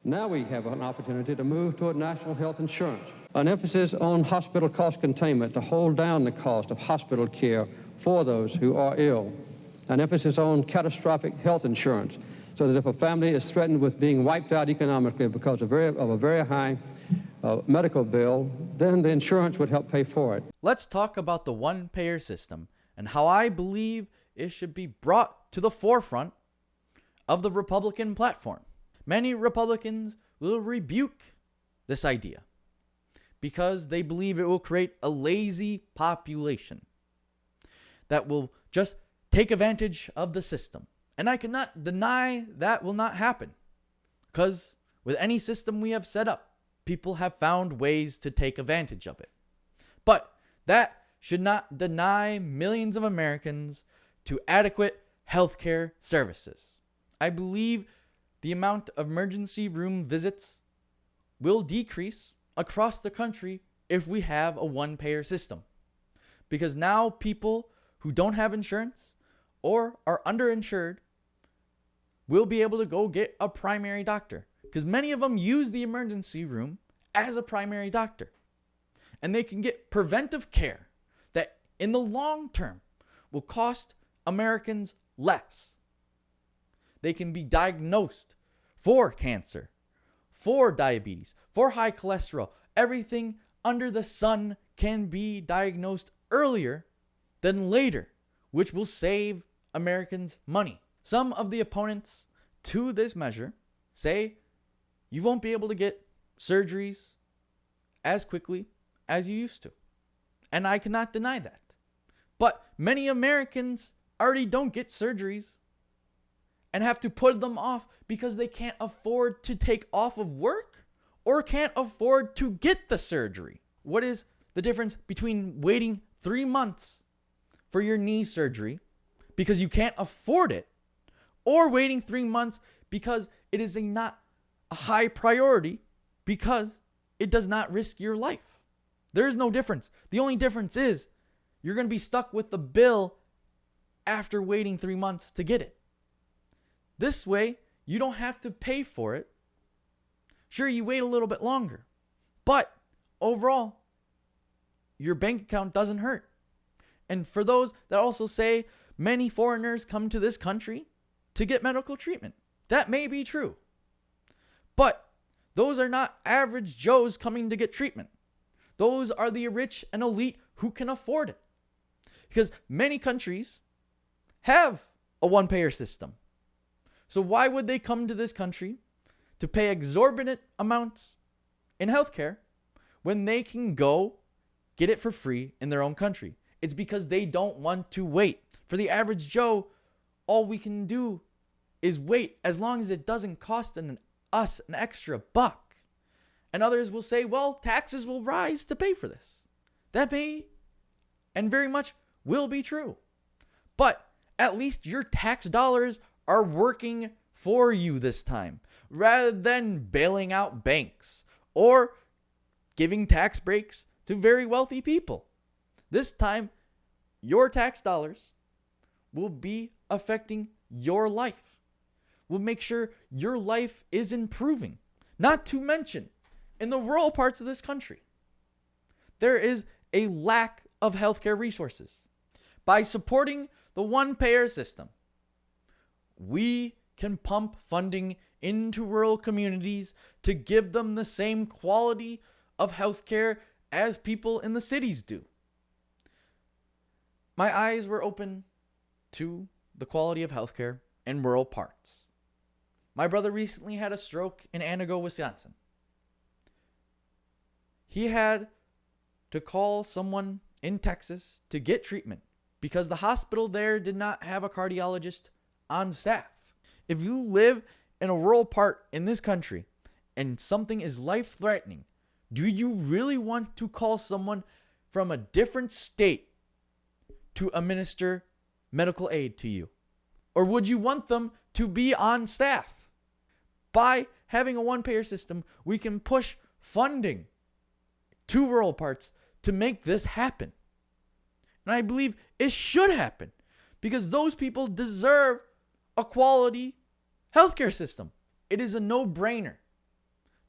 Now we have an opportunity to move toward national health insurance, an emphasis on hospital cost containment to hold down the cost of hospital care for those who are ill, an emphasis on catastrophic health insurance so that if a family is threatened with being wiped out economically because of a very high medical bill, then the insurance would help pay for it. Let's talk about the one-payer system and how I believe it should be brought to the forefront of the Republican platform. Many Republicans will rebuke this idea because they believe it will create a lazy population that will just take advantage of the system. And I cannot deny that will not happen, because with any system we have set up, people have found ways to take advantage of it. But that should not deny millions of Americans to adequate healthcare services. I believe the amount of emergency room visits will decrease across the country if we have a one-payer system. Because now people who don't have insurance or are underinsured will be able to go get a primary doctor. Because many of them use the emergency room as a primary doctor. And they can get preventive care that in the long term will cost Americans less. They can be diagnosed for cancer, for diabetes, for high cholesterol. Everything under the sun can be diagnosed earlier than later, which will save Americans money. Some of the opponents to this measure say you won't be able to get surgeries as quickly as you used to. And I cannot deny that. But many Americans already don't get surgeries and have to put them off because they can't afford to take off of work or can't afford to get the surgery. What is the difference between waiting 3 months for your knee surgery because you can't afford it, or waiting 3 months because it is not a high priority because it does not risk your life? There is no difference. The only difference is you're going to be stuck with the bill after waiting 3 months to get it. This way, you don't have to pay for it. Sure, you wait a little bit longer, but overall, your bank account doesn't hurt. And for those that also say many foreigners come to this country to get medical treatment, that may be true. But those are not average Joes coming to get treatment. Those are the rich and elite who can afford it. Because many countries have a one-payer system. So why would they come to this country to pay exorbitant amounts in healthcare when they can go get it for free in their own country? It's because they don't want to wait. For the average Joe, all we can do is wait as long as it doesn't cost us an extra buck. And others will say, well, taxes will rise to pay for this. That may and very much will be true. But at least your tax dollars are working for you this time, rather than bailing out banks or giving tax breaks to very wealthy people. This time, your tax dollars will be affecting your life, will make sure your life is improving. Not to mention, in the rural parts of this country, there is a lack of healthcare resources. By supporting the one-payer system, we can pump funding into rural communities to give them the same quality of healthcare as people in the cities do. My eyes were open to the quality of healthcare in rural parts. My brother recently had a stroke in Antigo, Wisconsin. He had to call someone in Texas to get treatment because the hospital there did not have a cardiologist on staff. If you live in a rural part in this country and something is life-threatening, do you really want to call someone from a different state to administer medical aid to you? Or would you want them to be on staff? By having a one-payer system, we can push funding to rural parts to make this happen. And I believe it should happen because those people deserve a quality healthcare system. It is a no-brainer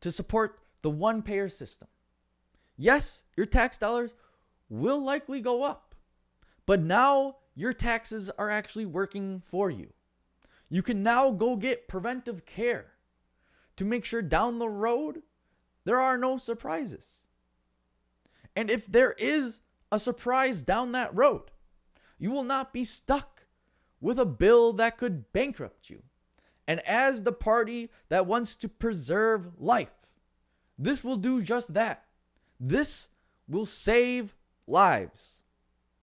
to support the one payer system. Yes, your tax dollars will likely go up, but now your taxes are actually working for you. You can now go get preventive care to make sure down the road there are no surprises. And if there is a surprise down that road, you will not be stuck with a bill that could bankrupt you. And as the party that wants to preserve life, this will do just that. This will save lives.